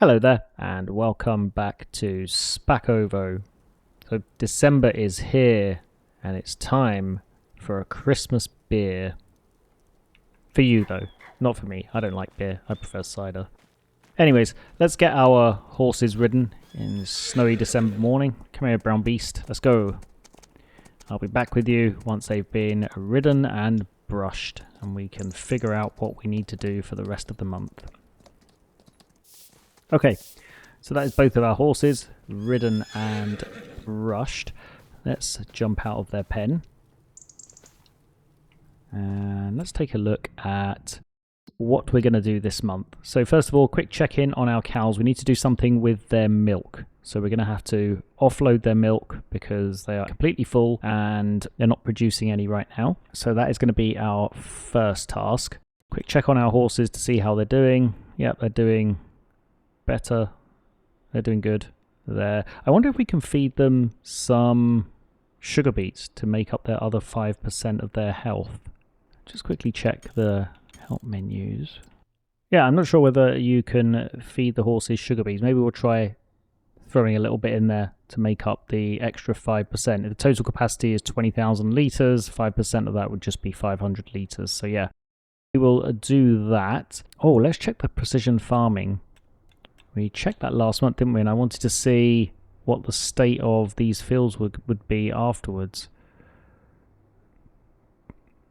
Hello there and welcome back to Szpakowo. So December is here and it's time for a Christmas beer. For you though, not for me. I don't like beer, I prefer cider. Anyways, let's get our horses ridden in this snowy December morning. Come here, brown beast, let's go. I'll be back with you once they've been ridden and brushed and we can figure out what we need to do for the rest of the month. Okay, so that is both of our horses, ridden and brushed. Let's jump out of their pen. And let's take a look at what we're going to do this month. So first of all, quick check-in on our cows. We need to do something with their milk. So we're going to have to offload their milk because they are completely full and they're not producing any right now. So that is going to be our first task. Quick check on our horses to see how they're doing. Yep, they're doing better. They're doing good there. I wonder if we can feed them some sugar beets to make up their other 5% of their health. Just quickly check the help menus. Yeah, I'm not sure whether you can feed the horses sugar beets. Maybe we'll try throwing a little bit in there to make up the extra 5%. If the total capacity is 20,000 litres, 5% of that would just be 500 litres. So yeah, we will do that. Oh, let's check the precision farming. We checked that last month, didn't we? And I wanted to see what the state of these fields would be afterwards.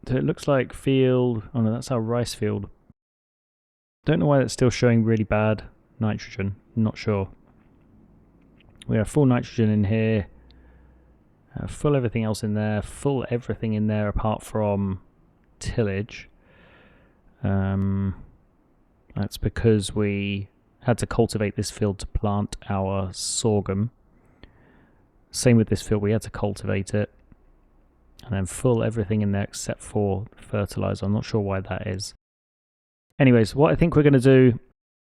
So it looks like field... Oh no, that's our rice field. Don't know why that's still showing really bad nitrogen. I'm not sure. We have full nitrogen in here. Full everything else in there. Full everything in there apart from tillage. That's because we had to cultivate this field to plant our sorghum. Same with this field, we had to cultivate it. And then full everything in there except for fertilizer. I'm not sure why that is. Anyways, what I think we're going to do,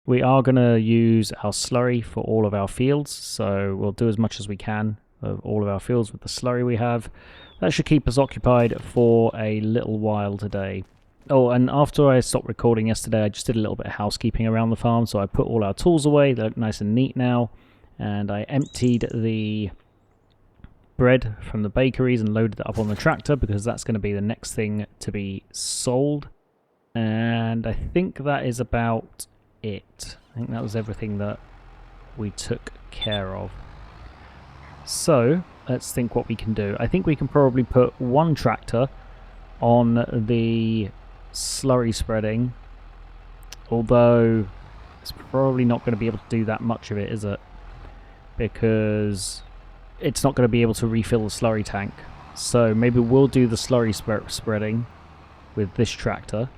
we are going to use our slurry for all of our fields. So we'll do as much as we can of all of our fields with the slurry we have. That should keep us occupied for a little while today. Oh, and after I stopped recording yesterday, I just did a little bit of housekeeping around the farm. So I put all our tools away. They look nice and neat now. And I emptied the bread from the bakeries and loaded it up on the tractor because that's going to be the next thing to be sold. And I think that is about it. I think that was everything that we took care of. So let's think what we can do. I think we can probably put one tractor on the slurry spreading, although it's probably not going to be able to do that much of it, is it? Because it's not going to be able to refill the slurry tank. So maybe we'll do the slurry spreading with this tractor,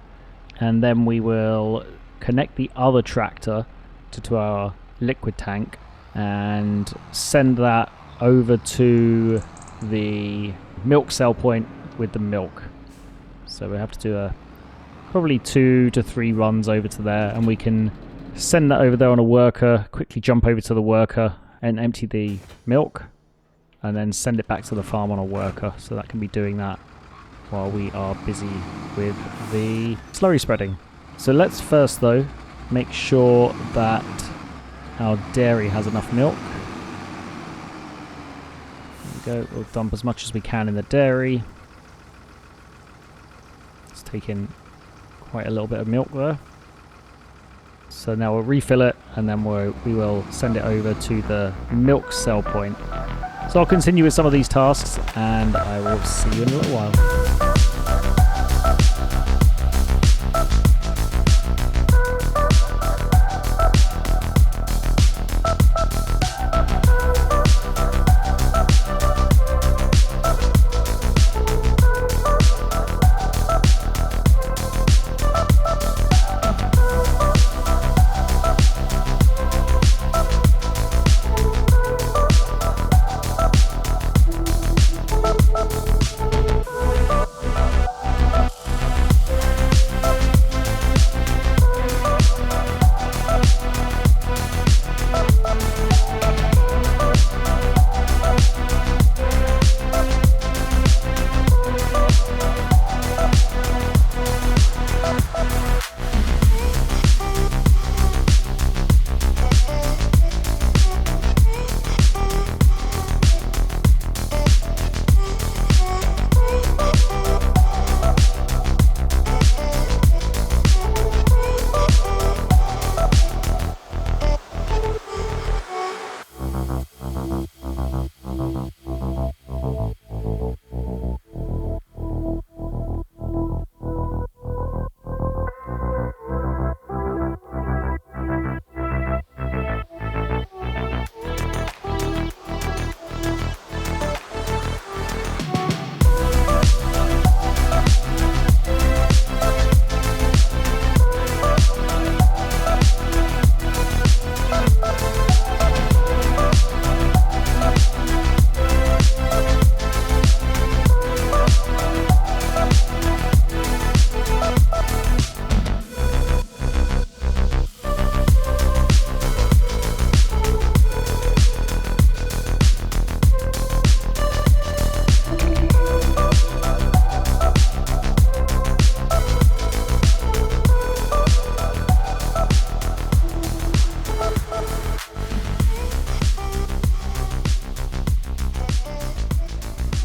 and then we will connect the other tractor to our liquid tank and send that over to the milk sell point with the milk. So we have to do probably 2 to 3 runs over to there, and we can send that over there on a worker, quickly jump over to the worker and empty the milk, and then send it back to the farm on a worker. So that can be doing that while we are busy with the slurry spreading. So let's first though make sure that our dairy has enough milk. There we go, we'll dump as much as we can in the dairy. It's taking quite a little bit of milk there. So now we'll refill it and then we will send it over to the milk sell point. So I'll continue with some of these tasks and I will see you in a little while.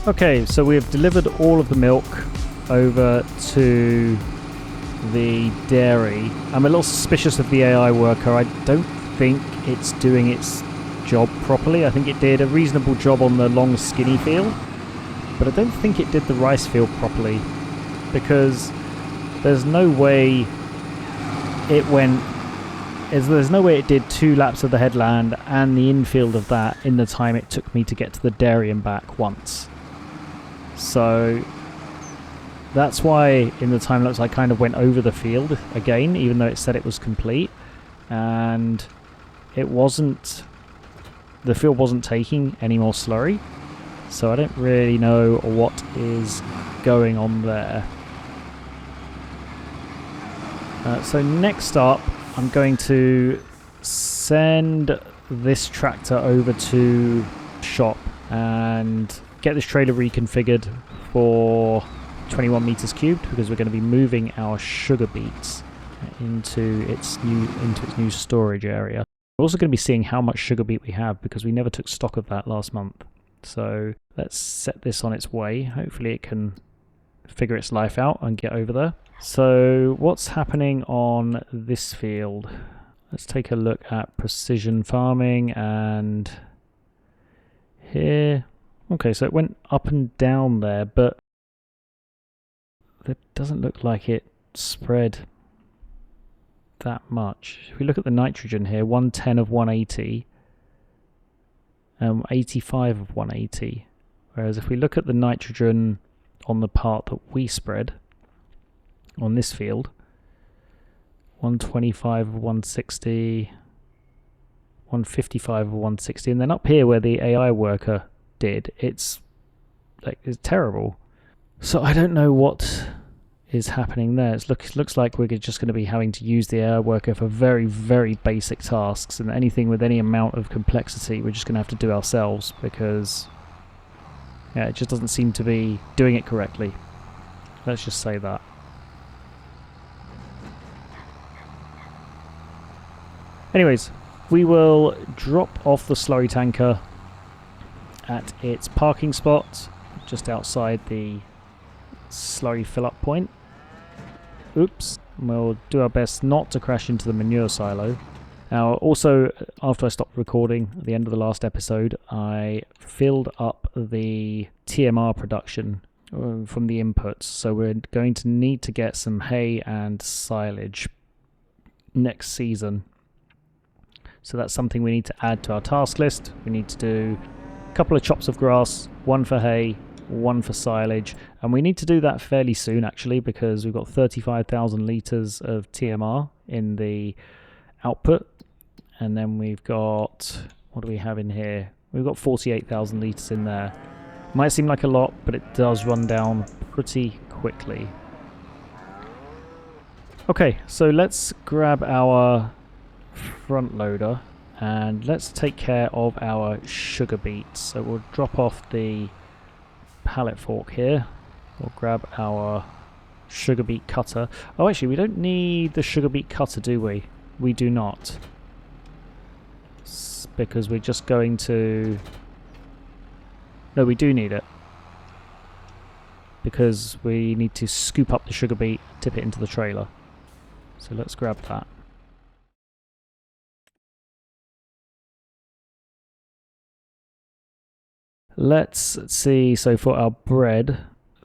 Okay, so we've delivered all of the milk over to the dairy. I'm a little suspicious of the AI worker. I don't think it's doing its job properly. I think it did a reasonable job on the long skinny field, but I don't think it did the rice field properly, because there's no way it went... There's no way it did 2 laps of the headland and the infield of that in the time it took me to get to the dairy and back once. So that's why in the time lapse I kind of went over the field again, even though it said it was complete, and it wasn't... the field wasn't taking any more slurry, so I don't really know what is going on there. So next up, I'm going to send this tractor over to shop and get this trailer reconfigured for 21 meters cubed, because we're going to be moving our sugar beets into its new storage area. We're also going to be seeing how much sugar beet we have, because we never took stock of that last month. So let's set this on its way. Hopefully it can figure its life out and get over there. So what's happening on this field? Let's take a look at precision farming, and here... Okay, so it went up and down there, but it doesn't look like it spread that much. If we look at the nitrogen here, 110 of 180, 85 of 180. Whereas if we look at the nitrogen on the part that we spread on this field, 125 of 160, 155 of 160, and then up here where the AI worker did, it's terrible. So I don't know what is happening there. It looks like we're just going to be having to use the AI worker for very, very basic tasks, and anything with any amount of complexity we're just going to have to do ourselves, because yeah, it just doesn't seem to be doing it correctly. Let's just say that. Anyways, we will drop off the slurry tanker at its parking spot just outside the slurry fill-up point. Oops. We'll do our best not to crash into the manure silo. Now, also, after I stopped recording at the end of the last episode, I filled up the TMR production from the inputs, so we're going to need to get some hay and silage next season. So that's something we need to add to our task list. We need to do a couple of chops of grass, one for hay, one for silage, and we need to do that fairly soon actually, because we've got 35,000 litres of TMR in the output, and then we've got, what do we have in here? We've got 48,000 litres in there. Might seem like a lot, but it does run down pretty quickly. Okay, so let's grab our front loader and let's take care of our sugar beets. So we'll drop off the pallet fork here. We'll grab our sugar beet cutter. Oh, actually, we don't need the sugar beet cutter, do we? We do not. Because we're just going to... No, we do need it. Because we need to scoop up the sugar beet, tip it into the trailer. So let's grab that. Let's see, so for our bread,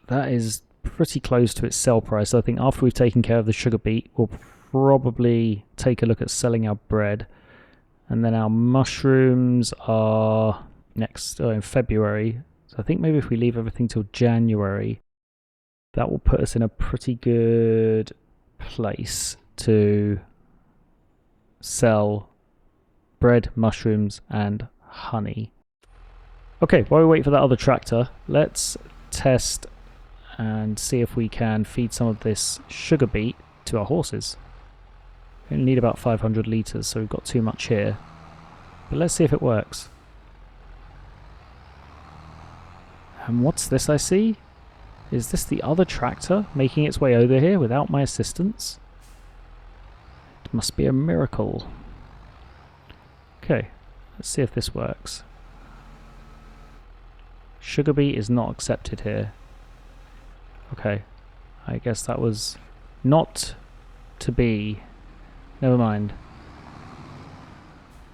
that is pretty close to its sell price. So I think after we've taken care of the sugar beet, we'll probably take a look at selling our bread. And then our mushrooms are next in February. So I think maybe if we leave everything till January, that will put us in a pretty good place to sell bread, mushrooms, and honey. Okay, while we wait for that other tractor, let's test and see if we can feed some of this sugar beet to our horses. We only need about 500 litres, so we've got too much here. But let's see if it works. And what's this I see? Is this the other tractor making its way over here without my assistance? It must be a miracle. Okay, let's see if this works. Sugar beet is not accepted here. Okay, I guess that was not to be. Never mind.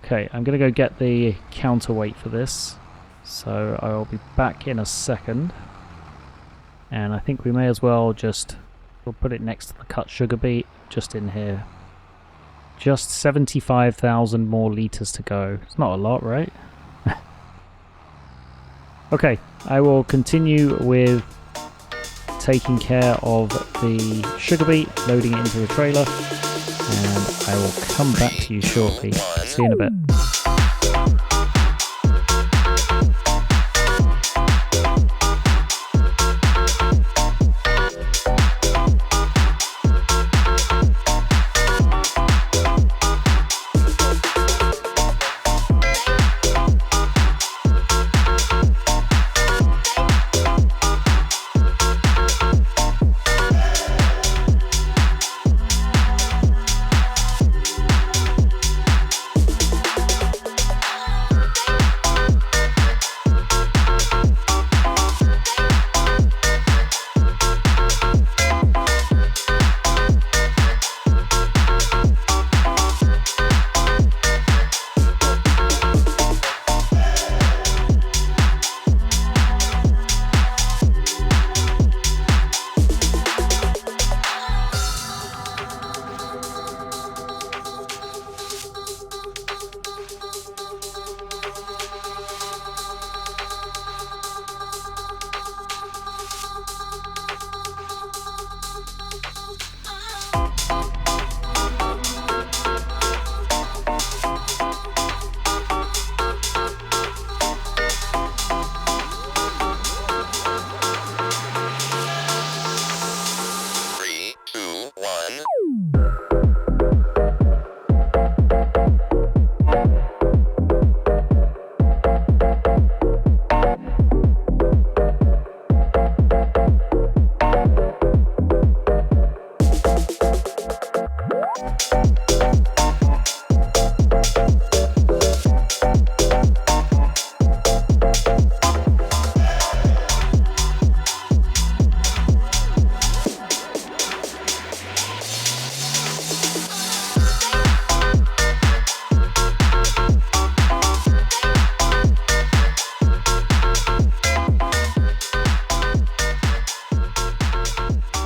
Okay, I'm going to go get the counterweight for this. So I'll be back in a second. And I think we may as well just... we'll put it next to the cut sugar beet, just in here. Just 75,000 more litres to go. It's not a lot, right? Okay, I will continue with taking care of the sugar beet, loading it into the trailer, and I will come back to you shortly. See you in a bit.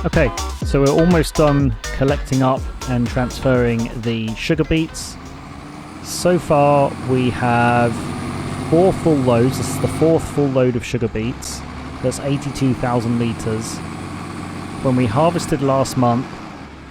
Okay, so we're almost done collecting up and transferring the sugar beets. So far we have 4 full loads. This is the 4th full load of sugar beets. That's 82,000 litres. When we harvested last month,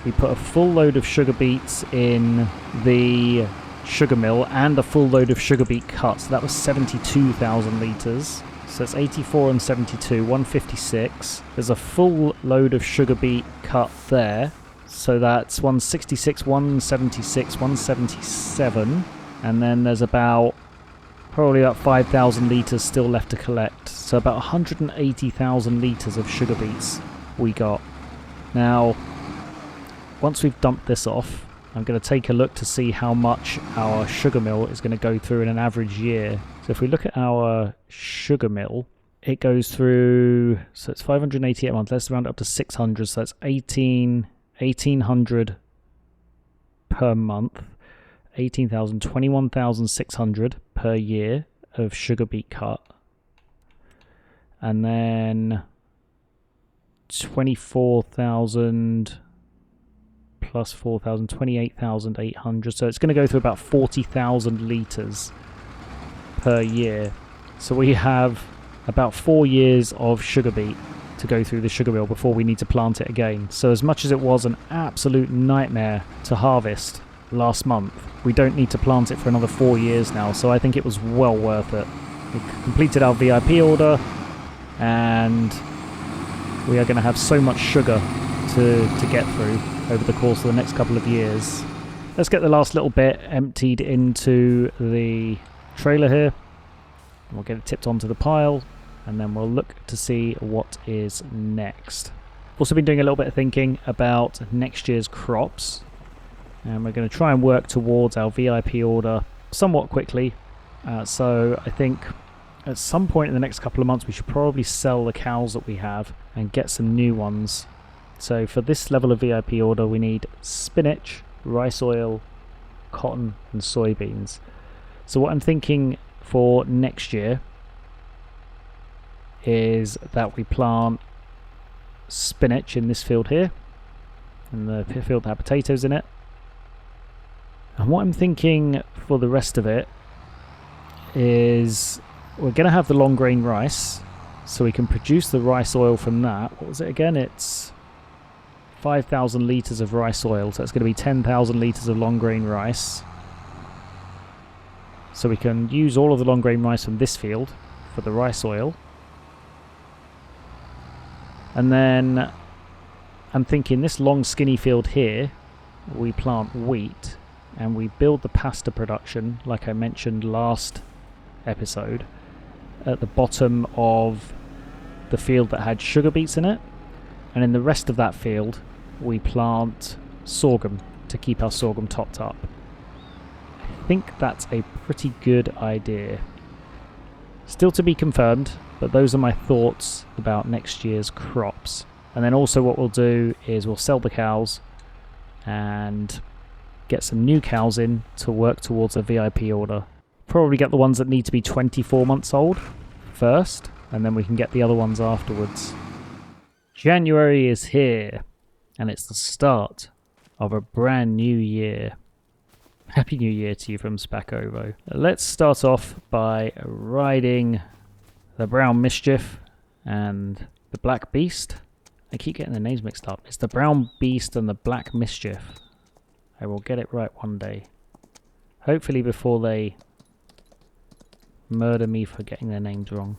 we put a full load of sugar beets in the sugar mill and a full load of sugar beet cut. So that was 72,000 litres. So it's 84 and 72, 156. There's a full load of sugar beet cut there. So that's 166, 176, 177. And then there's probably about 5,000 litres still left to collect. So about 180,000 litres of sugar beets we got. Now, once we've dumped this off, I'm going to take a look to see how much our sugar mill is going to go through in an average year. So if we look at our sugar mill, it goes through, so it's 580 a month. Let's round it up to 600. So that's 1,800 per month. 18,000, 21,600 per year of sugar beet cut. And then 24,000 plus 4,000, 28,800. So it's going to go through about 40,000 litres per year. So we have about 4 years of sugar beet to go through the sugar mill before we need to plant it again. So as much as it was an absolute nightmare to harvest last month, we don't need to plant it for another 4 years now. So I think it was well worth it. We completed our VIP order and we are going to have so much sugar to get through over the course of the next couple of years. Let's get the last little bit emptied into the trailer here. We'll get it tipped onto the pile and then we'll look to see what is next. Also been doing a little bit of thinking about next year's crops, and we're going to try and work towards our VIP order somewhat quickly. So I think at some point in the next couple of months we should probably sell the cows that we have and get some new ones. So for this level of VIP order we need spinach, rice oil, cotton and soybeans. So what I'm thinking for next year is that we plant spinach in this field here, and the field that had potatoes in it. And what I'm thinking for the rest of it is we're going to have the long grain rice, so we can produce the rice oil from that. What was it again? It's 5,000 litres of rice oil, so it's going to be 10,000 litres of long grain rice. So we can use all of the long grain rice from this field for the rice oil. And then I'm thinking this long skinny field here, we plant wheat and we build the pasta production, like I mentioned last episode, at the bottom of the field that had sugar beets in it. And in the rest of that field we plant sorghum to keep our sorghum topped up. I think that's a pretty good idea. Still to be confirmed, but those are my thoughts about next year's crops. And then also what we'll do is we'll sell the cows and get some new cows in to work towards a VIP order. Probably get the ones that need to be 24 months old first, and then we can get the other ones afterwards. January is here, and it's the start of a brand new year. Happy New Year to you from Szpakowo. Let's start off by riding the Brown Mischief and the Black Beast. I keep getting the names mixed up. It's the Brown Beast and the Black Mischief. I will get it right one day. Hopefully before they murder me for getting their names wrong.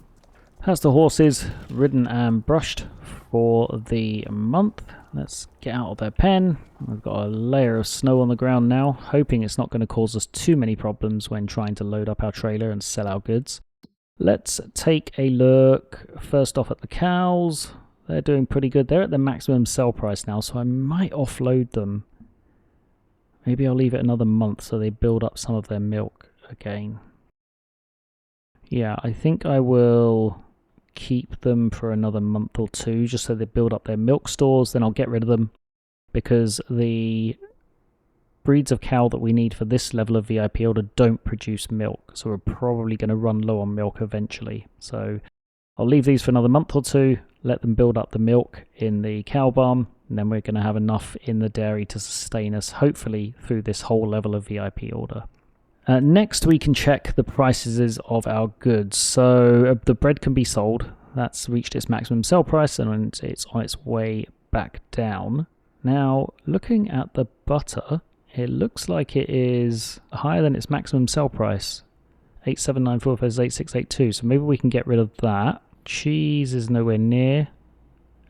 That's the horses ridden and brushed for the month. Let's get out of their pen. We've got a layer of snow on the ground now, hoping it's not going to cause us too many problems when trying to load up our trailer and sell our goods. Let's take a look first off at the cows. They're doing pretty good. They're at the maximum sell price now, so I might offload them. Maybe I'll leave it another month so they build up some of their milk again. Yeah, I think I will keep them for another month or two just so they build up their milk stores. Then I'll get rid of them because the breeds of cow that we need for this level of VIP order don't produce milk, so we're probably going to run low on milk eventually. So I'll leave these for another month or two, let them build up the milk in the cow barn, and then we're going to have enough in the dairy to sustain us hopefully through this whole level of VIP order. Next we can check the prices of our goods. So the bread can be sold. That's reached its maximum sell price and it's on its way back down. Now looking at the butter, it looks like it is higher than its maximum sell price. 8794 versus 8682, so maybe we can get rid of that. Cheese is nowhere near.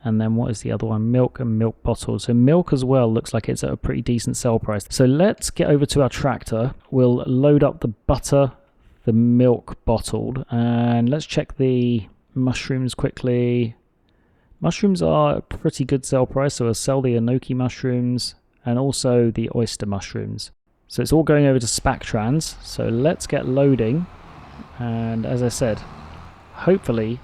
And then what is the other one? Milk and milk bottles. So milk as well looks like it's at a pretty decent sell price. So let's get over to our tractor. We'll load up the butter, the milk bottled, and let's check the mushrooms quickly. Mushrooms are a pretty good sell price, so we'll sell the enoki mushrooms and also the oyster mushrooms. So it's all going over to Spactrans. So let's get loading. And as I said, hopefully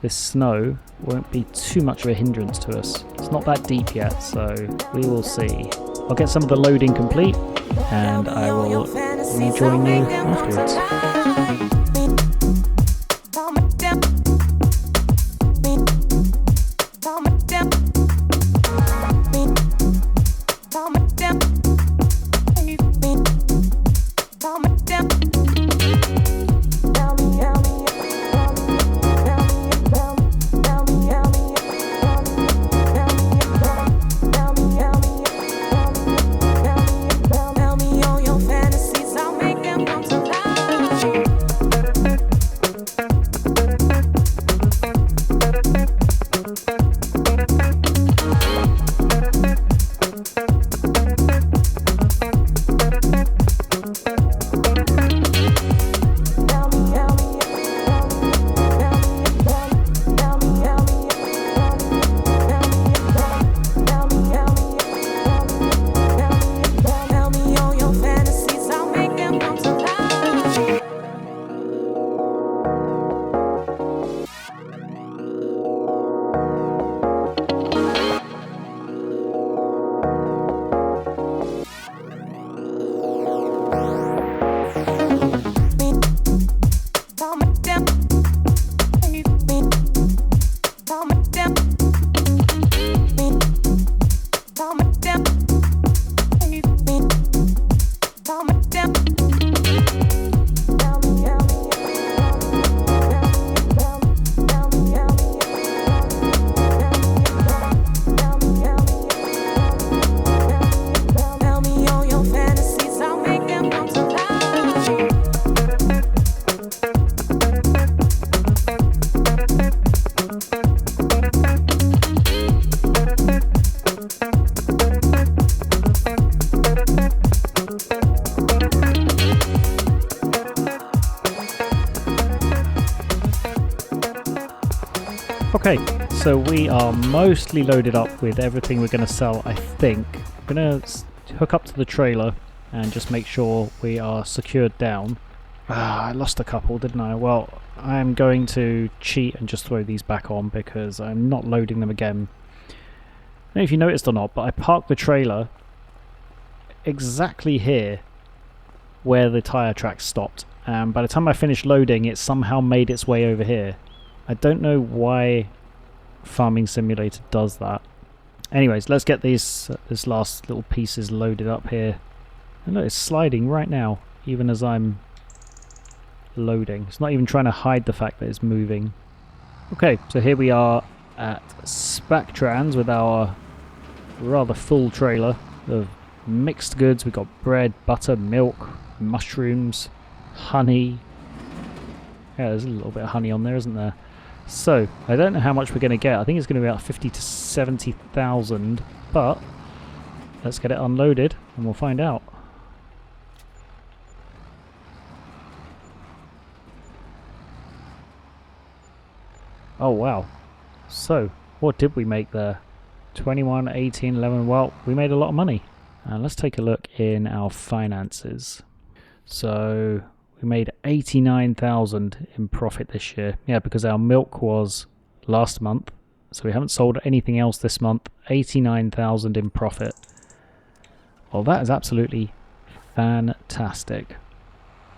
this snow won't be too much of a hindrance to us. It's not that deep yet, so we will see. I'll get some of the loading complete and I will rejoin you afterwards. Okay, so we are mostly loaded up with everything we're going to sell, I think. I'm going to hook up to the trailer and just make sure we are secured down. I lost a couple, didn't I? Well, I'm going to cheat and just throw these back on because I'm not loading them again. I don't know if you noticed or not, but I parked the trailer exactly here where the tyre track stopped. And by the time I finished loading, it somehow made its way over here. I don't know why Farming Simulator does that. Anyways, let's get this last little pieces loaded up here. And look, it's sliding right now, even as I'm loading. It's not even trying to hide the fact that it's moving. Okay, so here we are at Spactrans with our rather full trailer of mixed goods. We've got bread, butter, milk, mushrooms, honey. Yeah, there's a little bit of honey on there, isn't there? So, I don't know how much we're going to get. I think it's going to be about 50 to 70,000, but let's get it unloaded and we'll find out. Oh wow. So, what did we make there? 21, 18, 11. Well, we made a lot of money. Let's take a look in our finances. So, we made 89,000 in profit this year. Yeah, because our milk was last month. So we haven't sold anything else this month. 89,000 in profit. Well, that is absolutely fantastic.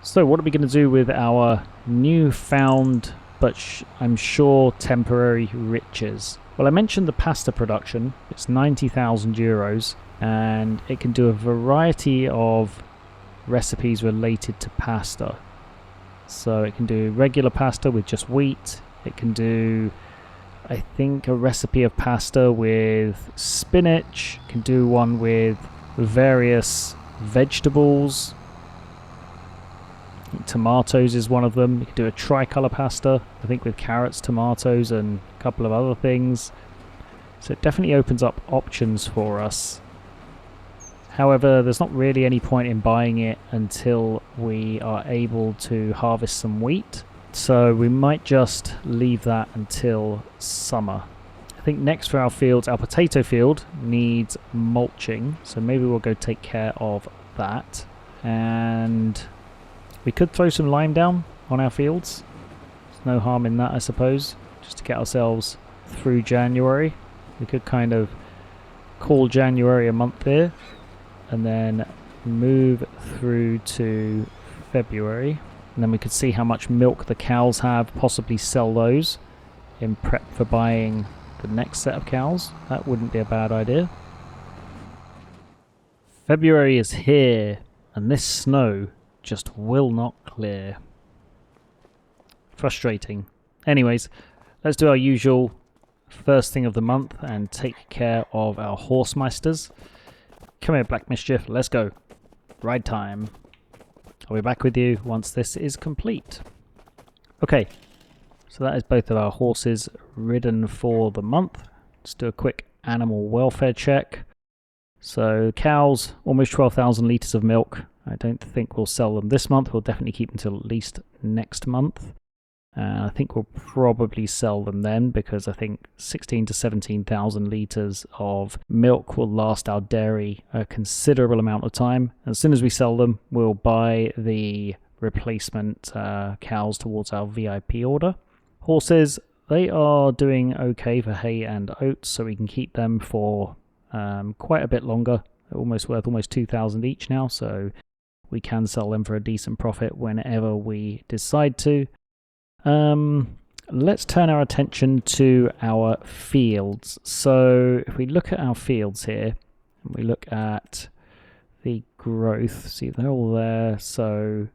So what are we going to do with our newfound, but I'm sure temporary riches? Well, I mentioned the pasta production. It's 90,000 euros and it can do a variety of recipes related to pasta. So it can do regular pasta with just wheat. It can do, I think, a recipe of pasta with spinach. It can do one with various vegetables. I think tomatoes is one of them. You can do a tricolour pasta, I think, with carrots, tomatoes and a couple of other things. So it definitely opens up options for us. However, there's not really any point in buying it until we are able to harvest some wheat. So we might just leave that until summer. I think next for our fields, our potato field needs mulching. So maybe we'll go take care of that. And we could throw some lime down on our fields. There's no harm in that, I suppose. Just to get ourselves through January. We could kind of call January a month here. And then move through to February. And then we could see how much milk the cows have, possibly sell those in prep for buying the next set of cows. That wouldn't be a bad idea. February is here, and this snow just will not clear. Frustrating. Anyways, let's do our usual first thing of the month and take care of our horsemeisters. Come here, Black Mischief, let's go. Ride time. I'll be back with you once this is complete. Okay, so that is both of our horses ridden for the month. Let's do a quick animal welfare check. So cows, almost 12,000 litres of milk. I don't think we'll sell them this month. We'll definitely keep them until at least next month. I think we'll probably sell them then because I think 16 to 17,000 litres of milk will last our dairy a considerable amount of time. As soon as we sell them, we'll buy the replacement cows towards our VIP order. Horses, they are doing okay for hay and oats, so we can keep them for quite a bit longer. They're almost worth almost 2,000 each now, so we can sell them for a decent profit whenever we decide to. Let's turn our attention to our fields. So if we look at our fields here, and we look at the growth, see they're all there. So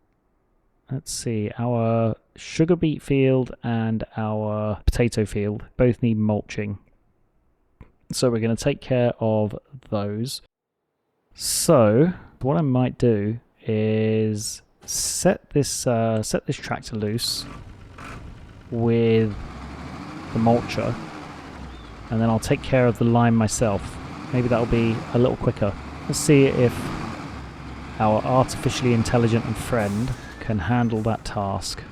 let's see, our sugar beet field and our potato field both need mulching. So we're going to take care of those. So what I might do is set this tractor loose with the mulcher, and then I'll take care of the lime myself. Maybe that'll be a little quicker. Let's see if our artificially intelligent friend can handle that task.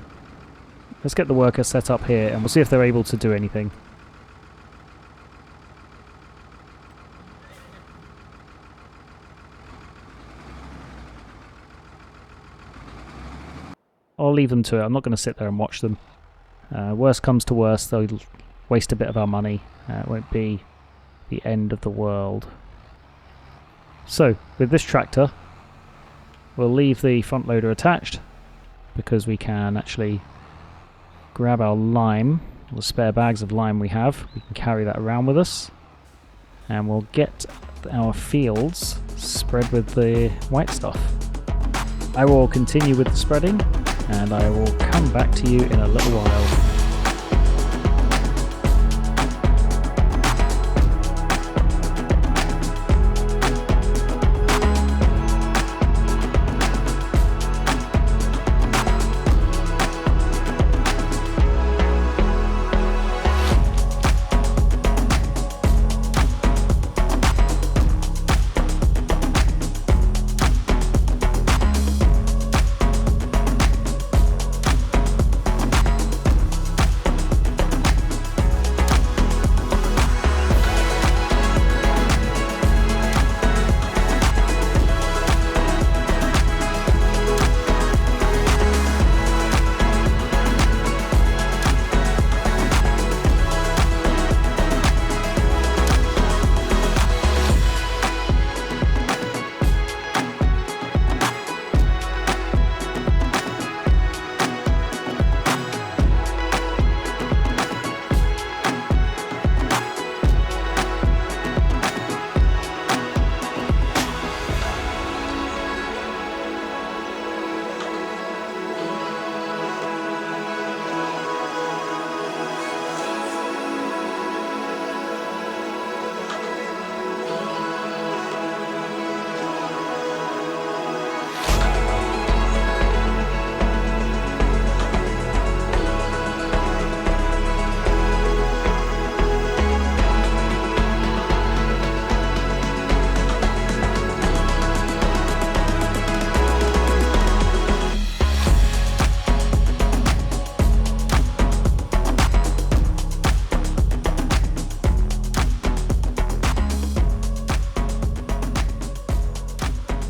Let's get the worker set up here and we'll see if they're able to do anything. I'll leave them to it. I'm not going to sit there and watch them. Worst comes to worst, they'll waste a bit of our money. It won't be the end of the world. So, with this tractor, we'll leave the front loader attached because we can actually grab our lime, the spare bags of lime we have. We can carry that around with us, and we'll get our fields spread with the white stuff. I will continue with the spreading, and I will come back to you in a little while.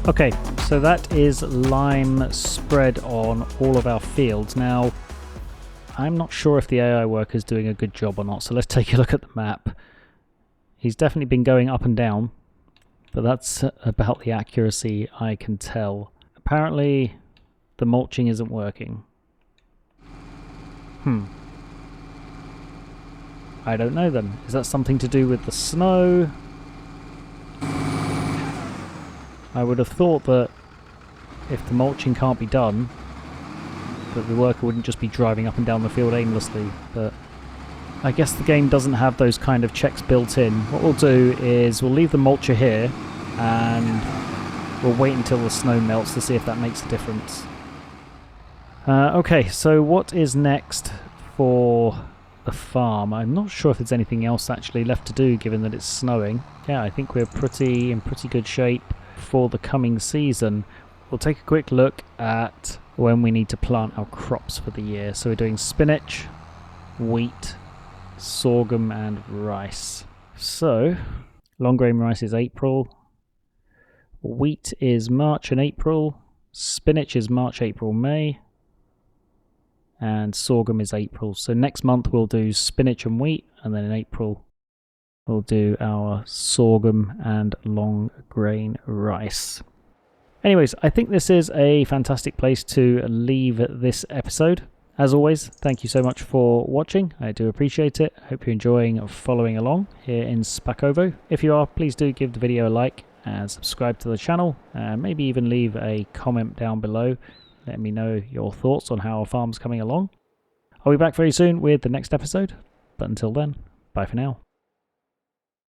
Okay, so that is lime spread on all of our fields. Now, I'm not sure if the AI worker is doing a good job or not, so let's take a look at the map. He's definitely been going up and down, but that's about the accuracy I can tell. Apparently, the mulching isn't working. I don't know then. Is that something to do with the snow? I would have thought that if the mulching can't be done, that the worker wouldn't just be driving up and down the field aimlessly, but I guess the game doesn't have those kind of checks built in. What we'll do is we'll leave the mulcher here and we'll wait until the snow melts to see if that makes a difference. Okay, so what is next for the farm? I'm not sure if there's anything else actually left to do given that it's snowing. Yeah, I think we're in pretty good shape for the coming season. We'll take a quick look at when we need to plant our crops for the year. So we're doing spinach, wheat, sorghum and rice. So long grain rice is April, wheat is March and April, spinach is March, April, May, and sorghum is April. So next month we'll do spinach and wheat, and then in April we'll do our sorghum and long grain rice. Anyways, I think this is a fantastic place to leave this episode. As always, thank you so much for watching. I do appreciate it. I hope you're enjoying following along here in Szpakowo. If you are, please do give the video a like and subscribe to the channel, and maybe even leave a comment down below. Let me know your thoughts on how our farm's coming along. I'll be back very soon with the next episode, but until then, bye for now.